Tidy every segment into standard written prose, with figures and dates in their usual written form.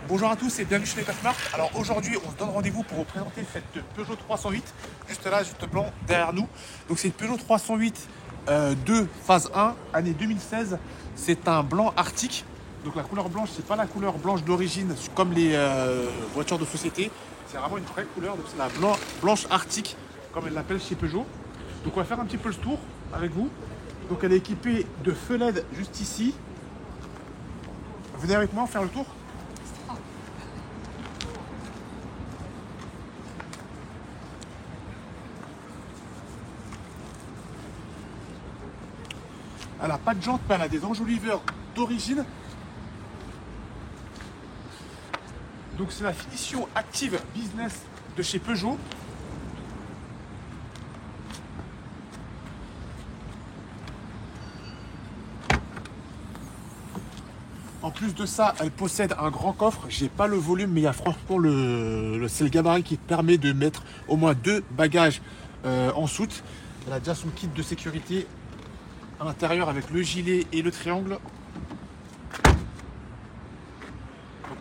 Bonjour à tous et bienvenue chez les Cosmart. Alors aujourd'hui, on se donne rendez-vous pour vous présenter cette Peugeot 308, juste là, juste blanc derrière nous. Donc c'est une Peugeot 308 2 phase 1, année 2016. C'est un blanc arctique. Donc la couleur blanche, c'est pas la couleur blanche d'origine comme les voitures de société. C'est vraiment une vraie couleur. Donc c'est la blanche arctique, comme elle l'appelle chez Peugeot. Donc on va faire un petit peu le tour avec vous. Donc elle est équipée de feux LED juste ici. Venez avec moi faire le tour. Elle n'a pas de jantes, mais elle a des enjoliveurs d'origine. Donc c'est la finition active business de chez Peugeot. En plus de ça, elle possède un grand coffre. J'ai pas le volume, mais il y a franchement c'est le gabarit qui permet de mettre au moins 2 bagages en soute. Elle a déjà son kit de sécurité à l'intérieur avec le gilet et le triangle. Donc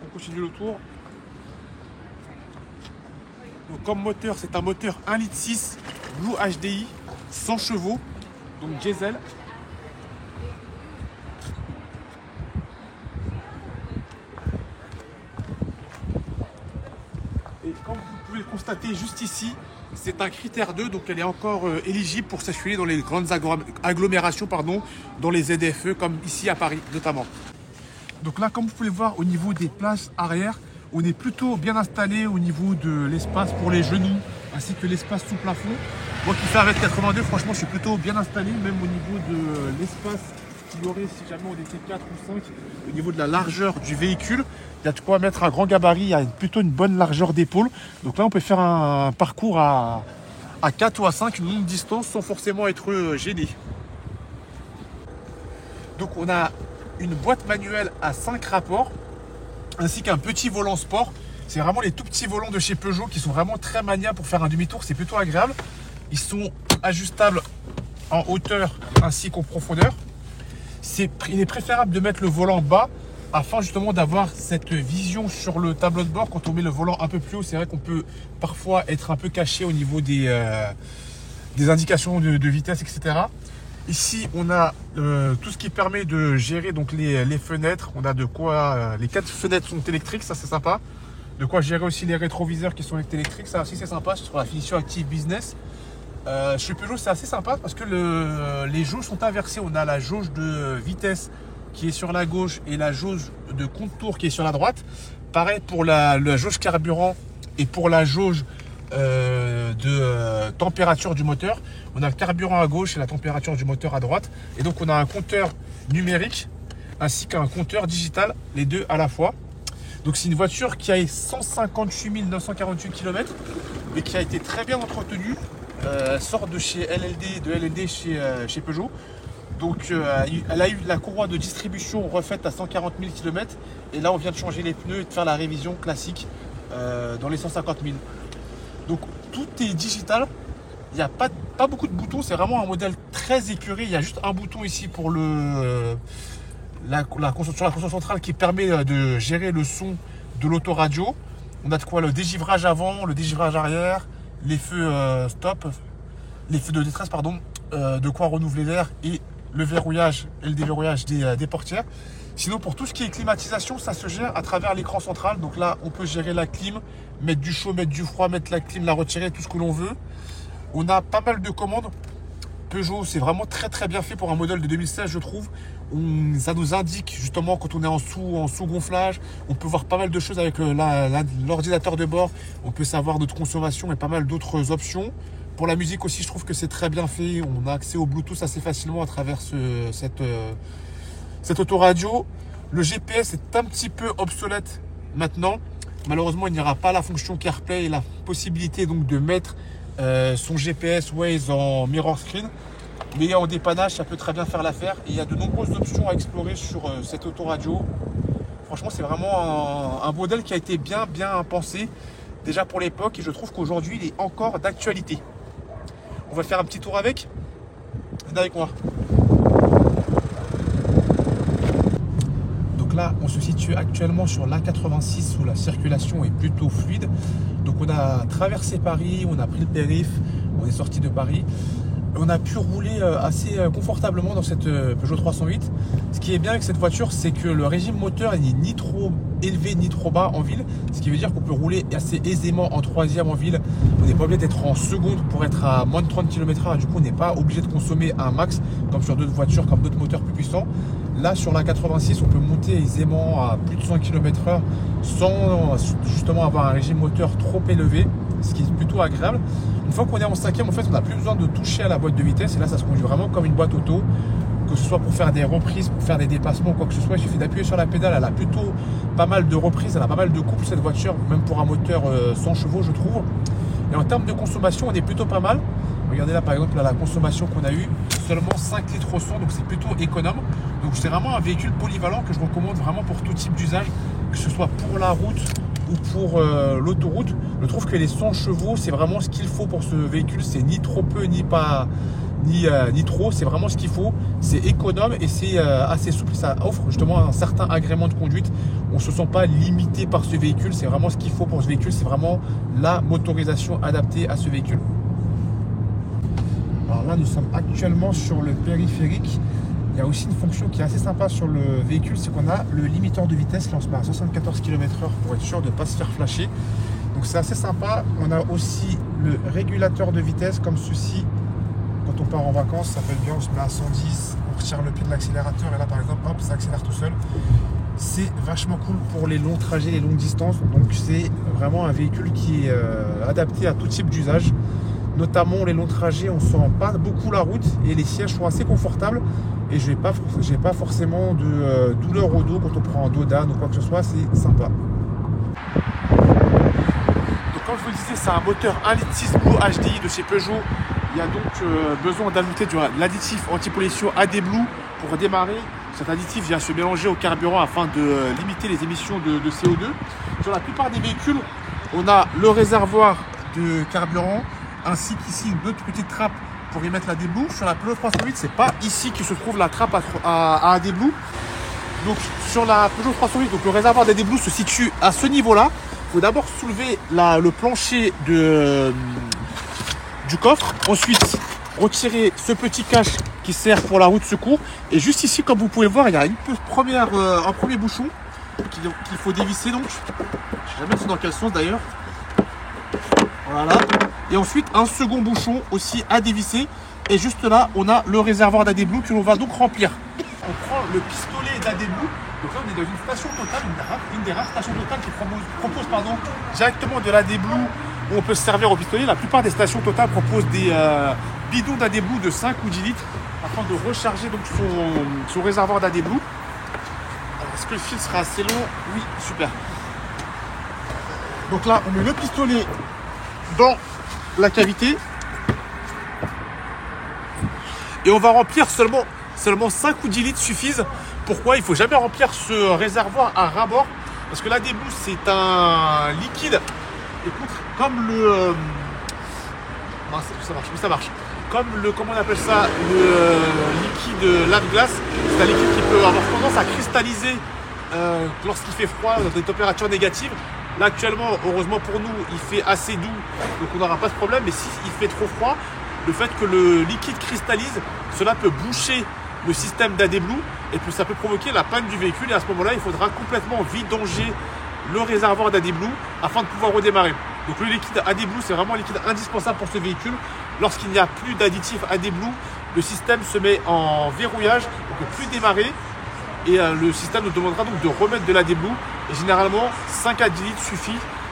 on continue le tour. Donc comme moteur, c'est un moteur 1,6 litre Blue HDI 100 chevaux, donc diesel. Et comme vous pouvez le constater juste ici, c'est un critère 2, donc elle est encore éligible pour circuler dans les grandes agglomérations, dans les ZFE, comme ici à Paris notamment. Donc là, comme vous pouvez le voir, au niveau des places arrière, on est plutôt bien installé au niveau de l'espace pour les genoux, ainsi que l'espace sous plafond. Moi qui fais 1m82, franchement, je suis plutôt bien installé, même au niveau de l'espace qu'il y aurait si jamais on était 4 ou 5, au niveau de la largeur du véhicule. Il y a de quoi mettre un grand gabarit, il y a plutôt une bonne largeur d'épaule. Donc là, on peut faire un parcours à 4 ou à 5, une longue distance, sans forcément être gêné. Donc on a une boîte manuelle à 5 rapports, ainsi qu'un petit volant sport. C'est vraiment les tout petits volants de chez Peugeot qui sont vraiment très maniables pour faire un demi-tour, c'est plutôt agréable. Ils sont ajustables en hauteur ainsi qu'en profondeur. Il est préférable de mettre le volant bas afin justement d'avoir cette vision sur le tableau de bord. Quand on met le volant un peu plus haut, c'est vrai qu'on peut parfois être un peu caché au niveau des indications de vitesse, etc. Ici, on a tout ce qui permet de gérer donc les fenêtres. On a de quoi, les 4 fenêtres sont électriques, ça c'est sympa. De quoi gérer aussi les rétroviseurs qui sont électriques, ça aussi c'est sympa sur la finition Active Business. Chez Peugeot, c'est assez sympa parce que les jauges sont inversées. On a la jauge de vitesse qui est sur la gauche et la jauge de contour qui est sur la droite. Pareil pour la jauge carburant et pour la jauge de température du moteur. On a le carburant à gauche et la température du moteur à droite. Et donc on a un compteur numérique ainsi qu'un compteur digital, les deux à la fois. Donc c'est une voiture qui a 158 948 km mais qui a été très bien entretenue. Sort de chez LLD, chez Peugeot. Donc elle a eu la courroie de distribution refaite à 140 000 km. Et là on vient de changer les pneus et de faire la révision classique dans les 150 000. Donc tout est digital. Il n'y a pas beaucoup de boutons. C'est vraiment un modèle très épuré. Il y a juste un bouton ici pour la console centrale qui permet de gérer le son de l'autoradio. On a de quoi le dégivrage avant, le dégivrage arrière, les feux stop, les feux de détresse, de quoi renouveler l'air et le verrouillage et le déverrouillage des portières. Sinon, pour tout ce qui est climatisation, ça se gère à travers l'écran central. Donc là, on peut gérer la clim, mettre du chaud, mettre du froid, mettre la clim, la retirer, tout ce que l'on veut. On a pas mal de commandes. Peugeot, c'est vraiment très très bien fait pour un modèle de 2016, je trouve. Ça nous indique justement quand on est en sous-gonflage. On peut voir pas mal de choses avec l'ordinateur de bord. On peut savoir notre consommation et pas mal d'autres options. Pour la musique aussi, je trouve que c'est très bien fait. On a accès au Bluetooth assez facilement à travers cette autoradio. Le GPS est un petit peu obsolète maintenant. Malheureusement, il n'y aura pas la fonction CarPlay et la possibilité donc de mettre son GPS Waze en mirror screen. Mais en dépannage, ça peut très bien faire l'affaire. Et il y a de nombreuses options à explorer sur cette autoradio. Franchement, c'est vraiment un modèle qui a été bien pensé déjà pour l'époque. Et je trouve qu'aujourd'hui, il est encore d'actualité. On va faire un petit tour avec. Venez avec moi. Donc là, on se situe actuellement sur l'A86 où la circulation est plutôt fluide. Donc on a traversé Paris, on a pris le périph', on est sorti de Paris. On a pu rouler assez confortablement dans cette Peugeot 308. Ce qui est bien avec cette voiture, c'est que le régime moteur n'est ni trop élevé ni trop bas en ville. Ce qui veut dire qu'on peut rouler assez aisément en troisième en ville. On n'est pas obligé d'être en seconde pour être à moins de 30 km/h. Du coup, on n'est pas obligé de consommer un max comme sur d'autres voitures, comme d'autres moteurs plus puissants. Là, sur la 86, on peut monter aisément à plus de 100 km/h sans justement avoir un régime moteur trop élevé, ce qui est plutôt agréable. Une fois qu'on est en cinquième, en fait, on n'a plus besoin de toucher à la boîte de vitesse. Et là, ça se conduit vraiment comme une boîte auto, que ce soit pour faire des reprises, pour faire des dépassements, quoi que ce soit. Il suffit d'appuyer sur la pédale. Elle a plutôt pas mal de reprises, elle a pas mal de couples, cette voiture, même pour un moteur 100 chevaux, je trouve. Et en termes de consommation, on est plutôt pas mal. Regardez là, par exemple, là, la consommation qu'on a eue, seulement 5 litres au 100, donc c'est plutôt économe. Donc c'est vraiment un véhicule polyvalent que je recommande vraiment pour tout type d'usage, que ce soit pour la route ou pour l'autoroute. Je trouve que les 100 chevaux, c'est vraiment ce qu'il faut pour ce véhicule. C'est ni trop peu, ni pas, ni trop. C'est vraiment ce qu'il faut. C'est économe et c'est assez souple. Ça offre justement un certain agrément de conduite. On ne se sent pas limité par ce véhicule. C'est vraiment ce qu'il faut pour ce véhicule. C'est vraiment la motorisation adaptée à ce véhicule. Alors là, nous sommes actuellement sur le périphérique. Il y a aussi une fonction qui est assez sympa sur le véhicule, c'est qu'on a le limiteur de vitesse. Là, on se met à 74 km/h pour être sûr de ne pas se faire flasher. Donc c'est assez sympa. On a aussi le régulateur de vitesse comme ceci. Quand on part en vacances, ça peut être bien. On se met à 110, on retire le pied de l'accélérateur et là, par exemple, hop, ça accélère tout seul. C'est vachement cool pour les longs trajets, les longues distances. Donc c'est vraiment un véhicule qui est adapté à tout type d'usage. Notamment les longs trajets, on ne sent pas beaucoup la route et les sièges sont assez confortables. Et je n'ai pas forcément de douleur au dos quand on prend un dos d'âne ou quoi que ce soit, c'est sympa. Donc comme je vous le disais, c'est un moteur 1,6 Blue HDI de chez Peugeot. Il y a donc besoin d'ajouter de l'additif anti-pollution AD Blue pour démarrer. Cet additif vient se mélanger au carburant afin de limiter les émissions de CO2. Sur la plupart des véhicules, on a le réservoir de carburant ainsi qu'ici une autre petite trappe pour y mettre la AD Blue. Sur la Peugeot 308, c'est pas ici que se trouve la trappe à AD Blue. Donc sur la Peugeot 308, donc le réservoir d'AD Blue se situe à ce niveau-là. Il faut d'abord soulever le plancher du coffre. Ensuite, retirer ce petit cache qui sert pour la roue de secours. Et juste ici, comme vous pouvez le voir, il y a un premier bouchon qu'il faut dévisser. Donc, je ne sais jamais c'est dans quel sens d'ailleurs. Voilà. Et ensuite, un second bouchon aussi à dévisser. Et juste là, on a le réservoir d'AD Blue que l'on va donc remplir. On prend le pistolet d'AD Blue. Donc là, on est dans une station Total, une des rares stations Total qui propose directement de l'AD Blue où on peut se servir au pistolet. La plupart des stations Total proposent des bidons d'AD Blue de 5 ou 10 litres afin de recharger donc son réservoir d'AD Blue. Alors, est-ce que le fil sera assez long? Oui, super. Donc là, on met le pistolet dans la cavité et on va remplir seulement 5 ou 10 litres suffisent. Pourquoi? Il ne faut jamais remplir ce réservoir à ras-bord parce que l'AD Blue c'est un liquide. Écoute, comme le ça marche. Comme comment on appelle ça, le liquide lave-glace, c'est un liquide qui peut avoir tendance à cristalliser lorsqu'il fait froid dans des températures négatives. Là actuellement, heureusement pour nous, il fait assez doux, donc on n'aura pas ce problème. Mais s'il fait trop froid, le fait que le liquide cristallise, cela peut boucher le système d'AD Blue et puis ça peut provoquer la panne du véhicule. Et à ce moment-là, il faudra complètement vidanger le réservoir d'AD Blue afin de pouvoir redémarrer. Donc le liquide AD Blue, c'est vraiment un liquide indispensable pour ce véhicule. Lorsqu'il n'y a plus d'additif AD Blue, le système se met en verrouillage, on ne peut plus démarrer. Et le système nous demandera donc de remettre de l'AD Blue. Et généralement, 5 à 10 litres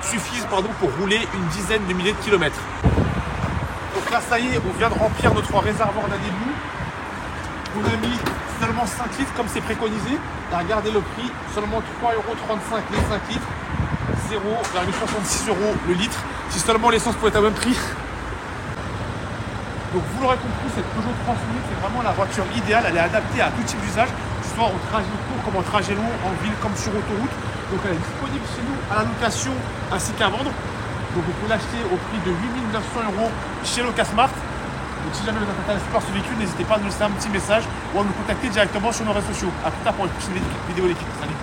suffisent pour rouler une dizaine de milliers de kilomètres. Donc là, ça y est, on vient de remplir notre réservoir d'AD Blue. On a mis seulement 5 litres comme c'est préconisé. Et regardez le prix, seulement 3,35 € les 5 litres. 0,66 € le litre. Si seulement l'essence pouvait être à même prix. Donc vous l'aurez compris, cette Peugeot 308, c'est vraiment la voiture idéale. Elle est adaptée à tout type d'usage, que ce soit au trajet court comme au trajet long, en ville comme sur autoroute. Donc elle est disponible chez nous à la location ainsi qu'à vendre. Donc vous pouvez l'acheter au prix de 8 900 € chez Locasmart. Donc si jamais vous êtes intéressé par ce véhicule, n'hésitez pas à nous laisser un petit message ou à nous contacter directement sur nos réseaux sociaux. A plus tard pour une prochaine vidéo l'équipe. Salut.